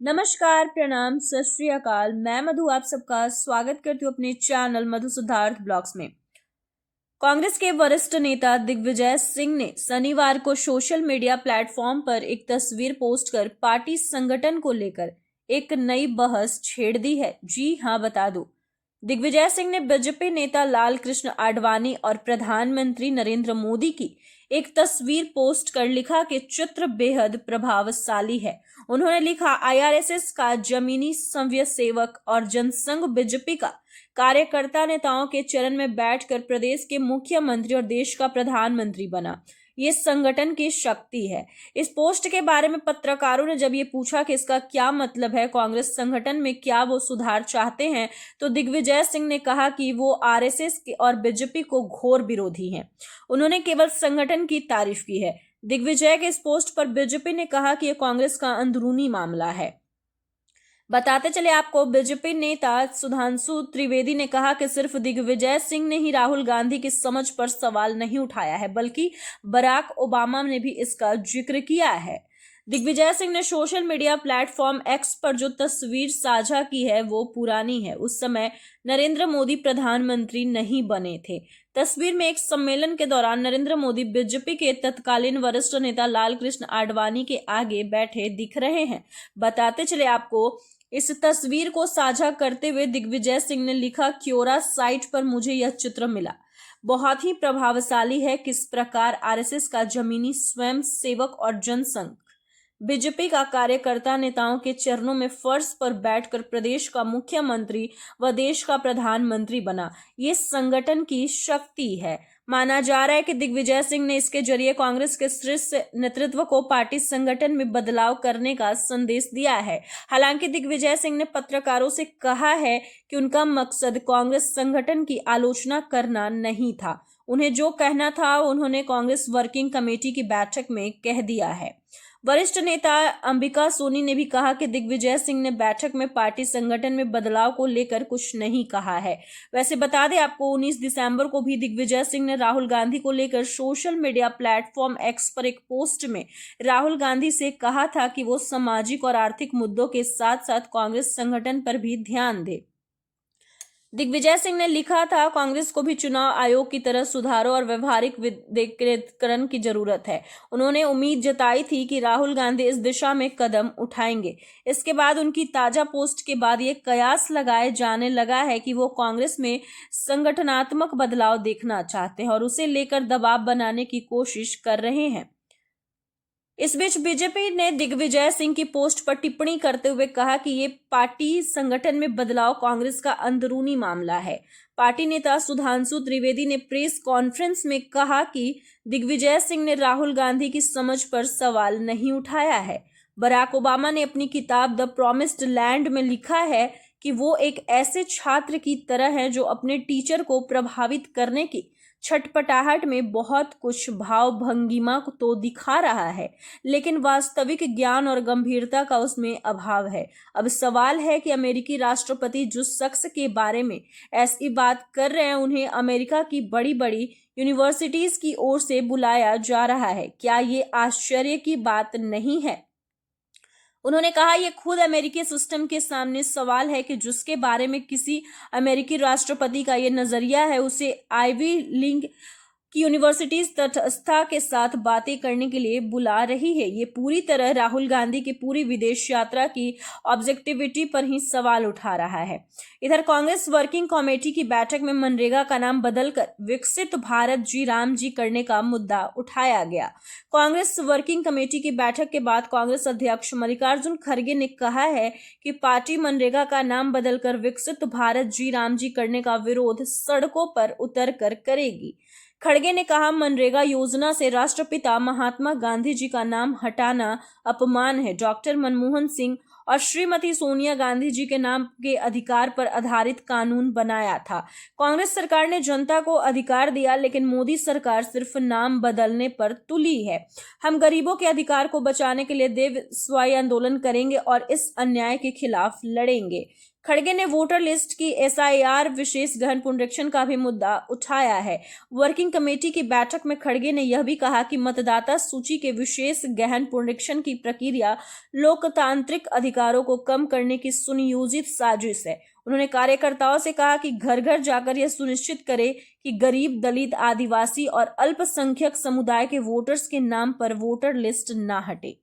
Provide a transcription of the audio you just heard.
नमस्कार, प्रणाम, सत श्री अकाल। मैं मधु आप सबका स्वागत करती हूँ अपने चैनल मधु सिद्धार्थ ब्लॉग्स में। कांग्रेस के वरिष्ठ नेता दिग्विजय सिंह ने शनिवार को सोशल मीडिया प्लेटफॉर्म पर एक तस्वीर पोस्ट कर पार्टी संगठन को लेकर एक नई बहस छेड़ दी है। जी हां, बता दूं, दिग्विजय सिंह ने बीजेपी नेता लाल कृष्ण आडवाणी और प्रधानमंत्री नरेंद्र मोदी की एक तस्वीर पोस्ट कर लिखा कि चित्र बेहद प्रभावशाली है। उन्होंने लिखा, आईआरएसएस का जमीनी संघीय सेवक और जनसंघ बीजेपी का कार्यकर्ता नेताओं के चरण में बैठकर प्रदेश के मुख्यमंत्री और देश का प्रधानमंत्री बना। ये संगठन की शक्ति है। इस पोस्ट के बारे में पत्रकारों ने जब ये पूछा कि इसका क्या मतलब है, कांग्रेस संगठन में क्या वो सुधार चाहते हैं, तो दिग्विजय सिंह ने कहा कि वो आरएसएस और बीजेपी को घोर विरोधी हैं। उन्होंने केवल संगठन की तारीफ की है। दिग्विजय के इस पोस्ट पर बीजेपी ने कहा कि यह कांग्रेस का अंदरूनी मामला है। बताते चले आपको, बीजेपी नेता सुधांशु त्रिवेदी ने कहा कि सिर्फ दिग्विजय सिंह ने ही राहुल गांधी की समझ पर सवाल नहीं उठाया है, बल्कि बराक ओबामा ने भी इसका जिक्र किया है। दिग्विजय सिंह ने सोशल मीडिया प्लेटफॉर्म एक्स पर जो तस्वीर साझा की है वो पुरानी है। उस समय नरेंद्र मोदी प्रधानमंत्री नहीं बने थे। तस्वीर में एक सम्मेलन के दौरान नरेंद्र मोदी बीजेपी के तत्कालीन वरिष्ठ नेता लाल कृष्ण आडवाणी के आगे बैठे दिख रहे हैं। बताते चले आपको, इस तस्वीर को साझा करते हुए दिग्विजय सिंह ने लिखा, क्योरा साइट पर मुझे यह चित्र मिला, बहुत ही प्रभावशाली है। किस प्रकार आरएसएस का जमीनी स्वयं सेवक और जनसंघ बीजेपी का कार्यकर्ता नेताओं के चरणों में फर्श पर बैठकर प्रदेश का मुख्यमंत्री व देश का प्रधानमंत्री बना। ये संगठन की शक्ति है। माना जा रहा है कि दिग्विजय सिंह ने इसके जरिए कांग्रेस के शीर्ष नेतृत्व को पार्टी संगठन में बदलाव करने का संदेश दिया है। हालांकि दिग्विजय सिंह ने पत्रकारों से कहा है कि उनका मकसद कांग्रेस संगठन की आलोचना करना नहीं था। उन्हें जो कहना था उन्होंने कांग्रेस वर्किंग कमेटी की बैठक में कह दिया है। वरिष्ठ नेता अंबिका सोनी ने भी कहा कि दिग्विजय सिंह ने बैठक में पार्टी संगठन में बदलाव को लेकर कुछ नहीं कहा है। वैसे बता दें आपको, 19 दिसंबर को भी दिग्विजय सिंह ने राहुल गांधी को लेकर सोशल मीडिया प्लेटफॉर्म एक्स पर एक पोस्ट में राहुल गांधी से कहा था कि वो सामाजिक और आर्थिक मुद्दों के साथ साथ कांग्रेस संगठन पर भी ध्यान दे। दिग्विजय सिंह ने लिखा था, कांग्रेस को भी चुनाव आयोग की तरह सुधारों और व्यवहारिक विकेंद्रीकरण की जरूरत है। उन्होंने उम्मीद जताई थी कि राहुल गांधी इस दिशा में कदम उठाएंगे। इसके बाद उनकी ताजा पोस्ट के बाद ये कयास लगाए जाने लगा है कि वो कांग्रेस में संगठनात्मक बदलाव देखना चाहते हैं और उसे लेकर दबाव बनाने की कोशिश कर रहे हैं। इस बीच बीजेपी ने दिग्विजय सिंह की पोस्ट पर टिप्पणी करते हुए कहा कि ये पार्टी संगठन में बदलाव कांग्रेस का अंदरूनी मामला है। पार्टी नेता सुधांशु त्रिवेदी ने प्रेस कॉन्फ्रेंस में कहा कि दिग्विजय सिंह ने राहुल गांधी की समझ पर सवाल नहीं उठाया है। बराक ओबामा ने अपनी किताब द प्रॉमिस्ड लैंड में लिखा है कि वो एक ऐसे छात्र की तरह है जो अपने टीचर को प्रभावित करने की छटपटाहट में बहुत कुछ भाव भंगिमा तो दिखा रहा है, लेकिन वास्तविक ज्ञान और गंभीरता का उसमें अभाव है। अब सवाल है कि अमेरिकी राष्ट्रपति जिस शख्स के बारे में ऐसी बात कर रहे हैं, उन्हें अमेरिका की बड़ी बड़ी यूनिवर्सिटीज की ओर से बुलाया जा रहा है। क्या ये आश्चर्य की बात नहीं है? उन्होंने कहा, यह खुद अमेरिकी सिस्टम के सामने सवाल है कि जिसके बारे में किसी अमेरिकी राष्ट्रपति का यह नजरिया है, उसे आइवी लीग की यूनिवर्सिटीज तटस्थता के साथ बातें करने के लिए बुला रही है। ये पूरी तरह राहुल गांधी की पूरी विदेश यात्रा की ऑब्जेक्टिविटी पर ही सवाल उठा रहा है। इधर कांग्रेस वर्किंग कमेटी की बैठक में मनरेगा का नाम बदलकर विकसित भारत जी राम जी करने का मुद्दा उठाया गया। कांग्रेस वर्किंग कमेटी की बैठक के बाद कांग्रेस अध्यक्ष मल्लिकार्जुन खड़गे ने कहा है कि पार्टी मनरेगा का नाम बदलकर विकसित भारत जी राम जी करने का विरोध सड़कों पर उतर कर करेगी। खड़गे ने कहा, मनरेगा योजना से राष्ट्रपिता महात्मा गांधी जी का नाम हटाना अपमान है। डॉक्टर मनमोहन सिंह और श्रीमती सोनिया गांधी जी के नाम के अधिकार पर आधारित कानून बनाया था। कांग्रेस सरकार ने जनता को अधिकार दिया, लेकिन मोदी सरकार सिर्फ नाम बदलने पर तुली है। हम गरीबों के अधिकार को बचाने के लिए देव स्वाई आंदोलन करेंगे और इस अन्याय के खिलाफ लड़ेंगे। खड़गे ने वोटर लिस्ट की SIR विशेष गहन पुनरीक्षण का भी मुद्दा उठाया है। वर्किंग कमेटी की बैठक में खड़गे ने यह भी कहा कि मतदाता सूची के विशेष गहन पुनरीक्षण की प्रक्रिया लोकतांत्रिक अधिकारों को कम करने की सुनियोजित साजिश है। उन्होंने कार्यकर्ताओं से कहा कि घर घर जाकर यह सुनिश्चित करे कि गरीब, दलित, आदिवासी और अल्पसंख्यक समुदाय के वोटर्स के नाम पर वोटर लिस्ट ना हटे।